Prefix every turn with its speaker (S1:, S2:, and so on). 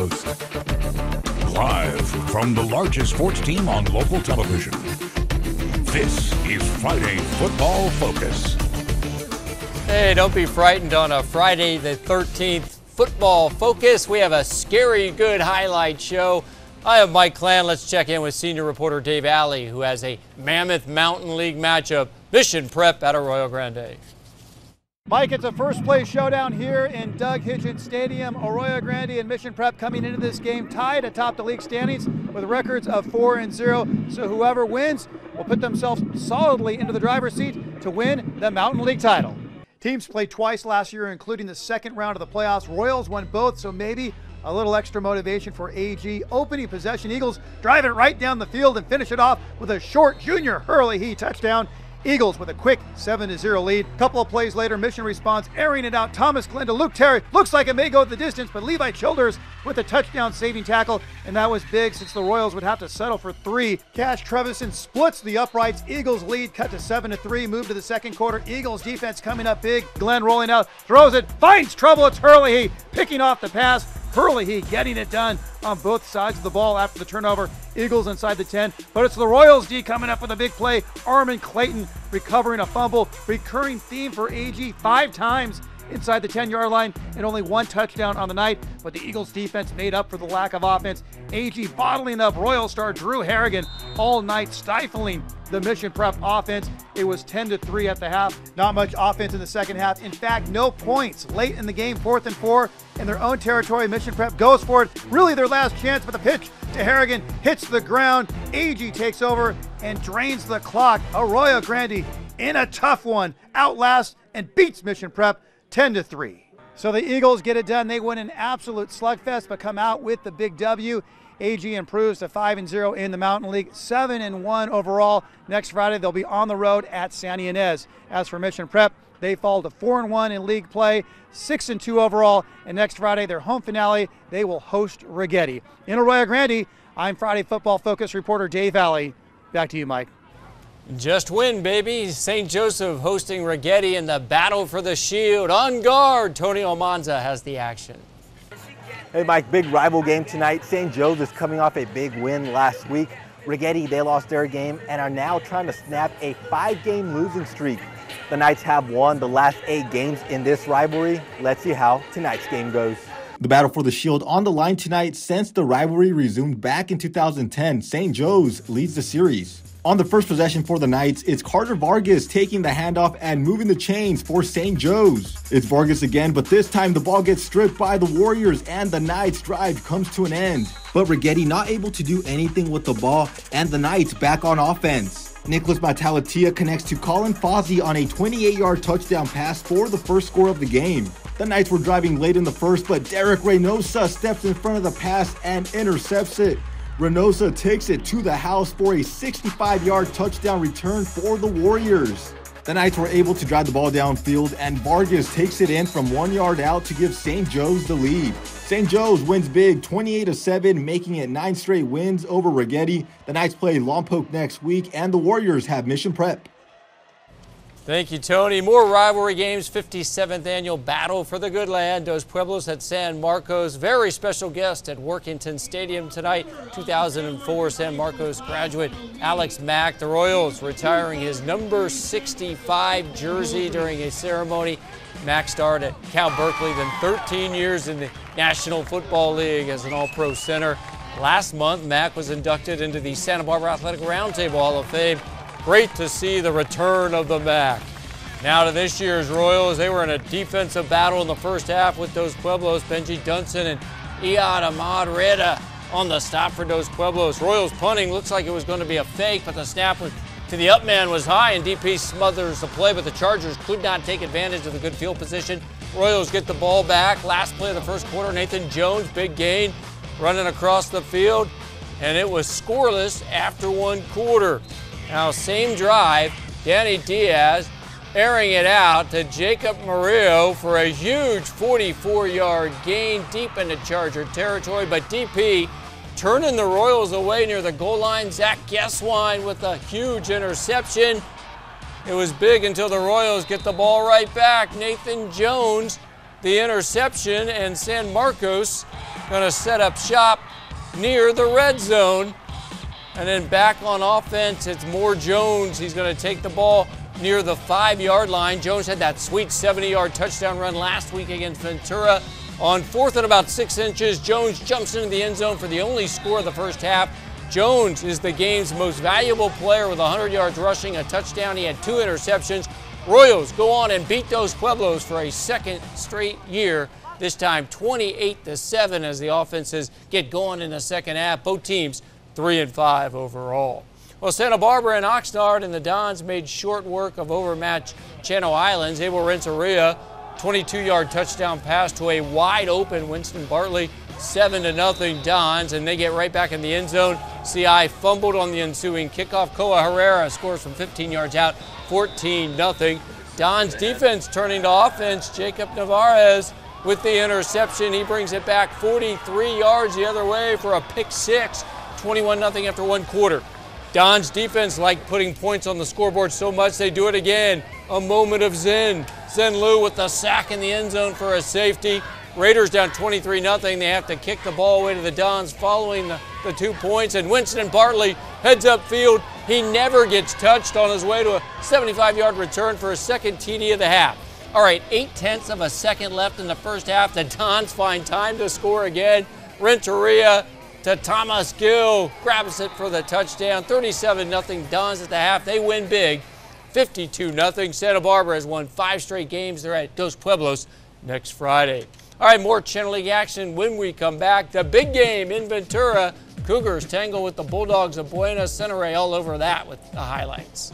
S1: host. Live from the largest sports team on local television, this is Friday Football Focus.
S2: Hey, don't be frightened on a Friday the 13th Football Focus. We have a scary good highlight show. I am Mike Klan. Let's check in with senior reporter Dave Alley, who has a Mammoth Mountain League matchup, Mission Prep at Arroyo Grande.
S3: Mike, it's a first place showdown here in Doug Hitchens Stadium. Arroyo Grande and Mission Prep coming into this game tied atop the league standings with records of 4-0. So whoever wins will put themselves solidly into the driver's seat to win the Mountain League title. Teams played twice last year, including the second round of the playoffs. Royals won both, so maybe a little extra motivation for AG. Opening possession, Eagles drive it right down the field and finish it off with a short Junior Hurley touchdown. Eagles with a quick 7-0 lead. Couple of plays later, Mission responds, airing it out. Thomas Glenn to Luke Terry. Looks like it may go the distance, but Levi Childers with a touchdown saving tackle, and that was big since the Royals would have to settle for 3. Cash Trevison splits the uprights. Eagles lead cut to 7-3. Move to the second quarter. Eagles defense coming up big. Glenn rolling out, throws it, finds trouble. It's Hurley picking off the pass. Hurley getting it done on both sides of the ball after the turnover. Eagles inside the 10, but it's the Royals D coming up with a big play. Armand Clayton recovering a fumble. Recurring theme for AG, 5 times inside the 10-yard line and only 1 touchdown on the night, but the Eagles defense made up for the lack of offense. AG bottling up Royal star Drew Harrigan all night, stifling the Mission Prep offense. It was 10-3 at the half. Not much offense in the second half. In fact, no points late in the game. 4th and 4 in their own territory. Mission Prep goes for it. Really their last chance, but the pitch to Harrigan hits the ground. AG takes over and drains the clock. Arroyo Grande in a tough one outlasts and beats Mission Prep 10-3. So the Eagles get it done. They win an absolute slugfest, but come out with the big W. AG improves to 5-0 in the Mountain League, 7-1 overall. Next Friday, they'll be on the road at Santa Ynez. As for Mission Prep, they fall to 4-1 in league play, 6-2 overall. And next Friday, their home finale, they will host Righetti. In Arroyo Grande, I'm Friday Football Focus reporter Dave Alley. Back to you, Mike.
S2: Just win, baby. St. Joseph hosting Righetti in the battle for the shield. On guard, Tony Almanza has the action.
S4: Hey Mike, big rival game tonight. St. Joe's is coming off a big win last week. Righetti, they lost their game and are now trying to snap a 5-game losing streak. The Knights have won the last 8 games in this rivalry. Let's see how tonight's game goes.
S5: The battle for the shield on the line tonight. Since the rivalry resumed back in 2010, St. Joe's leads the series. On the first possession for the Knights, it's Carter Vargas taking the handoff and moving the chains for St. Joe's. It's Vargas again, but this time the ball gets stripped by the Warriors and the Knights' drive comes to an end. But Righetti not able to do anything with the ball and the Knights back on offense. Nicholas Matalatia connects to Colin Fozzie on a 28-yard touchdown pass for the first score of the game. The Knights were driving late in the first, but Derek Reynosa steps in front of the pass and intercepts it. Reynosa takes it to the house for a 65-yard touchdown return for the Warriors. The Knights were able to drive the ball downfield, and Vargas takes it in from 1 yard out to give St. Joe's the lead. St. Joe's wins big 28-7, making it 9 straight wins over Righetti. The Knights play Lompoc next week, and the Warriors have Mission Prep.
S2: Thank you, Tony. More rivalry games, 57th annual Battle for the Good Land. Dos Pueblos at San Marcos. Very special guest at Workington Stadium tonight. 2004 San Marcos graduate Alex Mack. The Royals retiring his number 65 jersey during a ceremony. Mack starred at Cal Berkeley, then 13 years in the National Football League as an All-Pro center. Last month, Mack was inducted into the Santa Barbara Athletic Roundtable Hall of Fame. Great to see the return of the Mac. Now to this year's Royals. They were in a defensive battle in the first half with Dos Pueblos. Benji Dunson and Iad Ahmad Reda on the stop for Dos Pueblos. Royals punting looks like it was going to be a fake, but the snap was to the up man was high, and DP smothers the play, but the Chargers could not take advantage of the good field position. Royals get the ball back. Last play of the first quarter, Nathan Jones, big gain, running across the field, and it was scoreless after 1 quarter. Now, same drive, Danny Diaz airing it out to Jacob Murillo for a huge 44-yard gain deep into Charger territory, but DP turning the Royals away near the goal line. Zach Geswine with a huge interception. It was big until the Royals get the ball right back. Nathan Jones, the interception, and San Marcos going to set up shop near the red zone. And then back on offense, it's Moore Jones. He's going to take the ball near the 5-yard line. Jones had that sweet 70-yard touchdown run last week against Ventura. On 4th and about 6 inches, Jones jumps into the end zone for the only score of the first half. Jones is the game's most valuable player with 100 yards rushing, a touchdown. He had 2 interceptions. Royals go on and beat Dos Pueblos for a second straight year, this time 28-7 as the offenses get going in the second half. Both teams 3-5 overall. Well, Santa Barbara and Oxnard and the Dons made short work of overmatched Channel Islands. Abel Renteria, 22-yard touchdown pass to a wide-open Winston Bartley, 7-0 Dons, and they get right back in the end zone. CI fumbled on the ensuing kickoff. Koa Herrera scores from 15 yards out, 14-0. Dons defense turning to offense. Jacob Navarez with the interception. He brings it back 43 yards the other way for a pick six, 21-0 after 1 quarter. Don's defense liked putting points on the scoreboard so much they do it again. A moment of zen. Zen Lu with the sack in the end zone for a safety. Raiders down 23-0. They have to kick the ball away to the Dons following the 2 points. And Winston Bartley heads up field. He never gets touched on his way to a 75-yard return for a second TD of the half. All right, 0.8 of a second left in the first half. The Dons find time to score again. Renteria to Thomas Gill, grabs it for the touchdown. 37-0 Dons at the half. They win big, 52-0. Santa Barbara has won 5 straight games. They're at Dos Pueblos next Friday. All right, more Channel League action when we come back. The big game in Ventura. Cougars tangle with the Bulldogs of Buenos. Center Ray all over that with the highlights.